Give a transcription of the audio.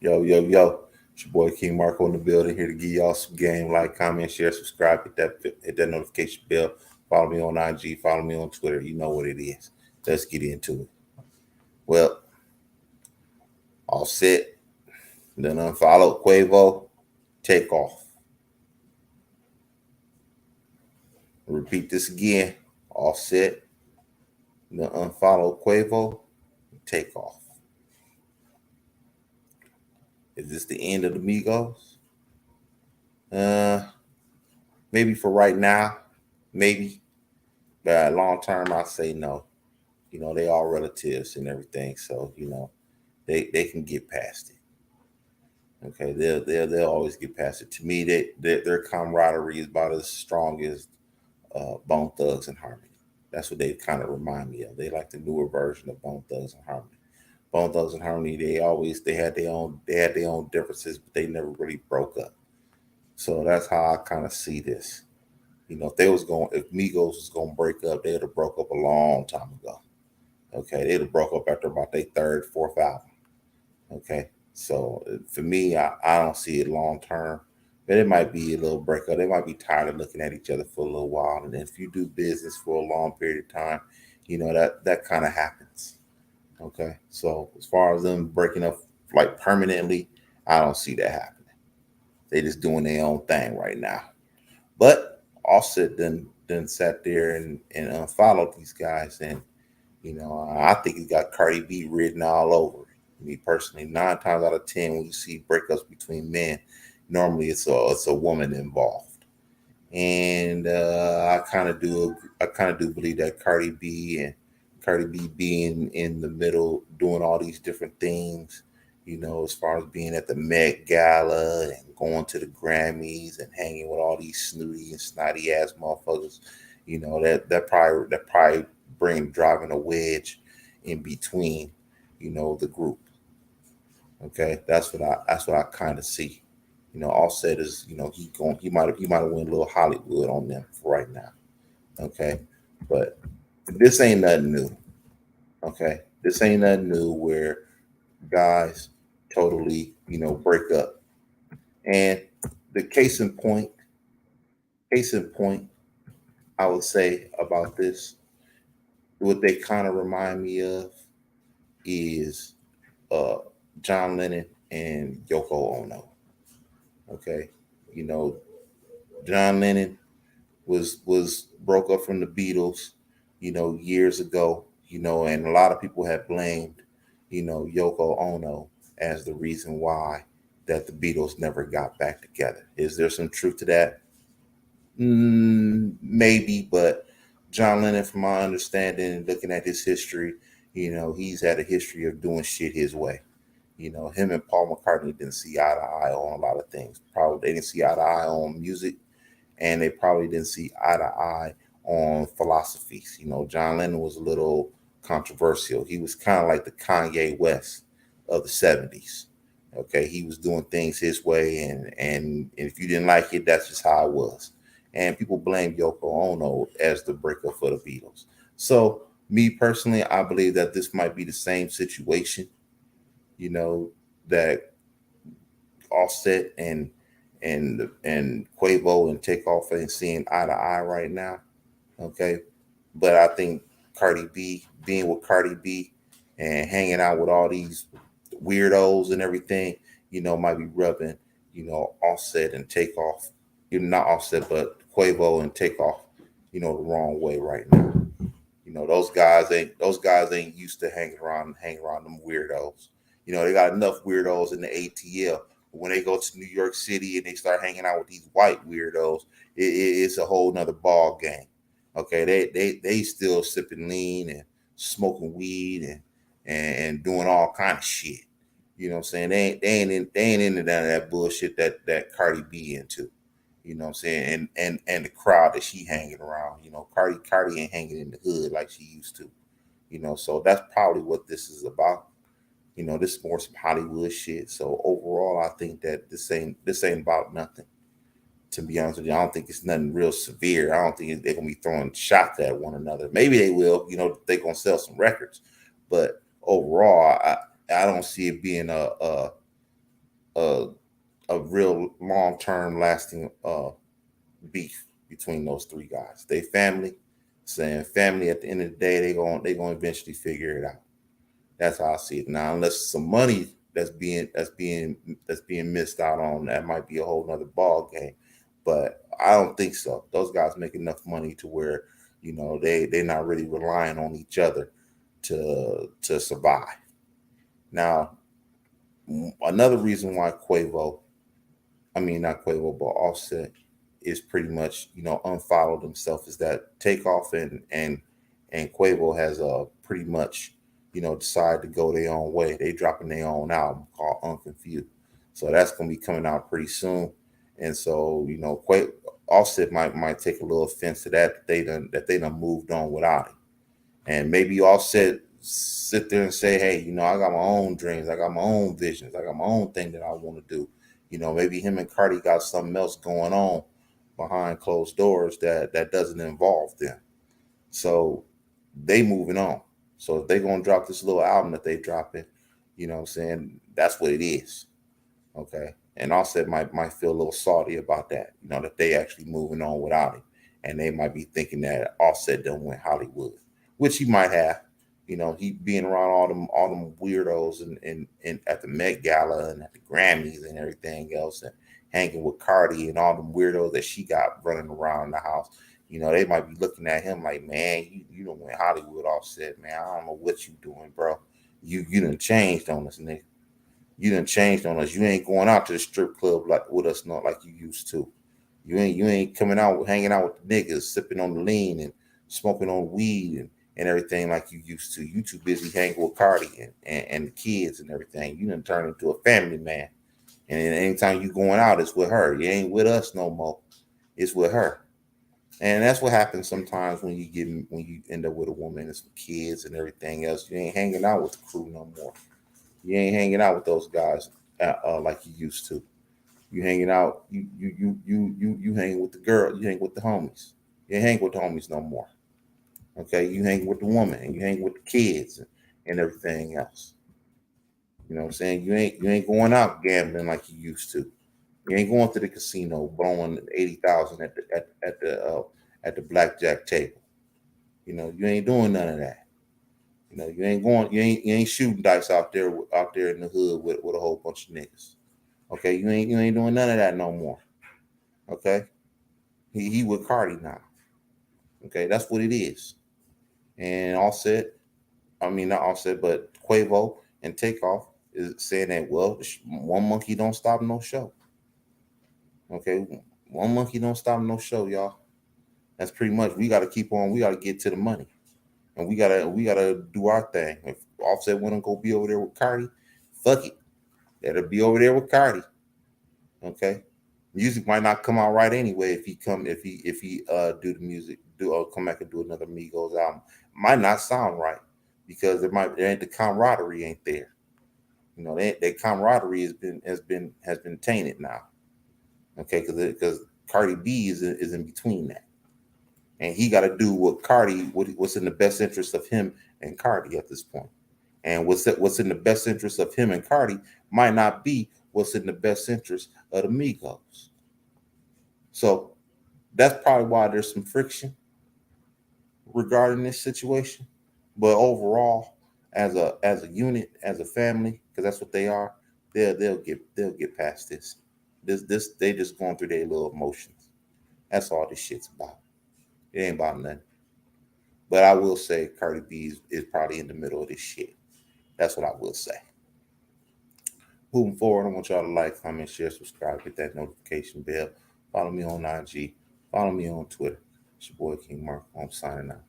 Yo, yo, yo. It's your boy King Marko in the building here to give y'all some game. Like, comment, share, subscribe, hit that notification bell. Follow me on IG, follow me on Twitter. You know what it is. Let's get into it. Well, all set. Then unfollow Quavo, Takeoff. Repeat this again. All set. Then unfollow Quavo, Takeoff. Is this the end of the Migos? Uh, Maybe for right now, maybe. But long term, I say no. They all relatives and everything, so they can get past it. Okay, they'll always get past it. To me, their camaraderie is about as strong as Bone Thugs and Harmony. That's what they kind of remind me of. They like the newer version of Bone Thugs and Harmony. Bone Thugs and Harmony, they had their own differences, but they never really broke up. So that's how I kind of see this. If Migos was gonna break up, they'd have broke up a long time ago. Okay, they'd have broke up after about their third, fourth album. Okay, so for me, I don't see it long term, but it might be a little breakup. They might be tired of looking at each other for a little while, and then if you do business for a long period of time, that kind of happens. Okay, so as far as them breaking up like permanently, I don't see that happening. They just doing their own thing right now. But Offset then sat there and unfollowed these guys, and I think he got Cardi B written all over it. Me personally, 9 times out of 10, when you see breakups between men, normally it's a woman involved, and I kind of do believe that Cardi B being in the middle, doing all these different things, as far as being at the Met Gala and going to the Grammys and hanging with all these snooty and snotty ass motherfuckers, that probably driving a wedge in between, the group. Okay, that's what I kind of see. Offset is, he might have went a little Hollywood on them for right now. Okay, but this ain't nothing new. Okay, this ain't nothing new where guys totally, break up. And the case in point, I would say about this, what they kind of remind me of is uh, John Lennon and Yoko Ono. Okay, you know, John Lennon was broke up from the Beatles, years ago, and a lot of people have blamed, Yoko Ono as the reason why that the Beatles never got back together. Is there some truth to that? Maybe, but John Lennon, from my understanding and looking at his history, he's had a history of doing shit his way. Him and Paul McCartney didn't see eye to eye on a lot of things. Probably they didn't see eye to eye on music, and they probably didn't see eye to eye on philosophies. John Lennon was a little controversial. He was kind of like the Kanye West of the '70s. Okay, he was doing things his way, and if you didn't like it, that's just how it was. And people blame Yoko Ono as the breakup for the Beatles. So, me personally, I believe that this might be the same situation. You know that Offset and Quavo and Takeoff ain't seeing eye to eye right now. Okay, but I think Cardi B being with Cardi B and hanging out with all these weirdos and everything, might be rubbing, Offset and Takeoff, not Offset, but Quavo and Takeoff, the wrong way right now. Those guys ain't used to hang around them weirdos. They got enough weirdos in the ATL. But when they go to New York City and they start hanging out with these white weirdos, it's a whole nother ball game. Okay, they still sipping lean and smoking weed and doing all kind of shit. You know what I'm saying? They ain't into none of that bullshit that Cardi B into. You know what I'm saying? And the crowd that she hanging around. Cardi ain't hanging in the hood like she used to. So that's probably what this is about. This is more some Hollywood shit. So overall, I think that this ain't about nothing. To be honest with you, I don't think it's nothing real severe. I don't think they're gonna be throwing shots at one another. Maybe they will. They're gonna sell some records, but overall, I don't see it being a a real long term lasting beef between those three guys. They family, saying family at the end of the day, they gonna eventually figure it out. That's how I see it now. Unless some money that's being missed out on, that might be a whole nother ball game. But I don't think so. Those guys make enough money to where they're not really relying on each other to survive. Now, another reason why not Quavo, but Offset is pretty much unfollowed himself is that Takeoff and Quavo has pretty much decided to go their own way. They dropping their own album called Unconfused, so that's gonna be coming out pretty soon. And so Offset might take a little offense to that they done moved on without him, and maybe Offset sit there and say, hey, I got my own dreams, I got my own visions, I got my own thing that I want to do. Maybe him and Cardi got something else going on behind closed doors that doesn't involve them. So they moving on. So if they gonna drop this little album that they dropping, what I'm saying, that's what it is. Okay. And Offset might feel a little salty about that, that they actually moving on without him. And they might be thinking that Offset done went Hollywood, which he might have. He being around all them weirdos and at the Met Gala and at the Grammys and everything else, and hanging with Cardi and all them weirdos that she got running around the house. They might be looking at him like, man, you don't went Hollywood. Offset, man. I don't know what you doing, bro. You done changed on us, nigga. You done changed on us. You ain't going out to the strip club like with us, not like you used to. You ain't coming out hanging out with the niggas, sipping on the lean and smoking on weed and everything like you used to. You too busy hanging with Cardi and the kids and everything. You done turned into a family man. And anytime you going out, it's with her. You ain't with us no more. It's with her. And that's what happens sometimes when you end up with a woman and some kids and everything else. You ain't hanging out with the crew no more. You ain't hanging out with those guys like you used to. You hanging out. You hang with the girl. You hang with the homies. You ain't hang with the homies no more. Okay, you hang with the woman and you hang with the kids and everything else. You know what I'm saying? You ain't going out gambling like you used to. You ain't going to the casino blowing 80,000 at the blackjack table. You ain't doing none of that. You ain't going. You ain't shooting dice out there in the hood with a whole bunch of niggas. Okay, you ain't doing none of that no more. Okay, he with Cardi now. Okay, that's what it is. And Offset, not Offset, but Quavo and Takeoff is saying that, well, one monkey don't stop no show. Okay, one monkey don't stop no show, y'all. That's pretty much. We got to keep on. We got to get to the money, and we gotta do our thing. If Offset want to go be over there with Cardi, fuck it. Let her be over there with Cardi. Okay, music might not come out right anyway if he do the music do or come back and do another Migos album. Might not sound right because there ain't the camaraderie ain't there. That camaraderie has been tainted now. Okay, because Cardi B is in between that, and he got to do what's in the best interest of him and Cardi at this point. And what's in the best interest of him and Cardi might not be what's in the best interest of the Migos. So that's probably why there's some friction regarding this situation. But overall, as a unit, as a family, because that's what they are, they'll get past this. This they just going through their little emotions. That's all this shit's about. It ain't about nothing. But I will say Cardi B is probably in the middle of this shit. That's what I will say. Moving forward, I want y'all to like, comment, share, subscribe, hit that notification bell. Follow me on IG. Follow me on Twitter. It's your boy King Marko. I'm signing out.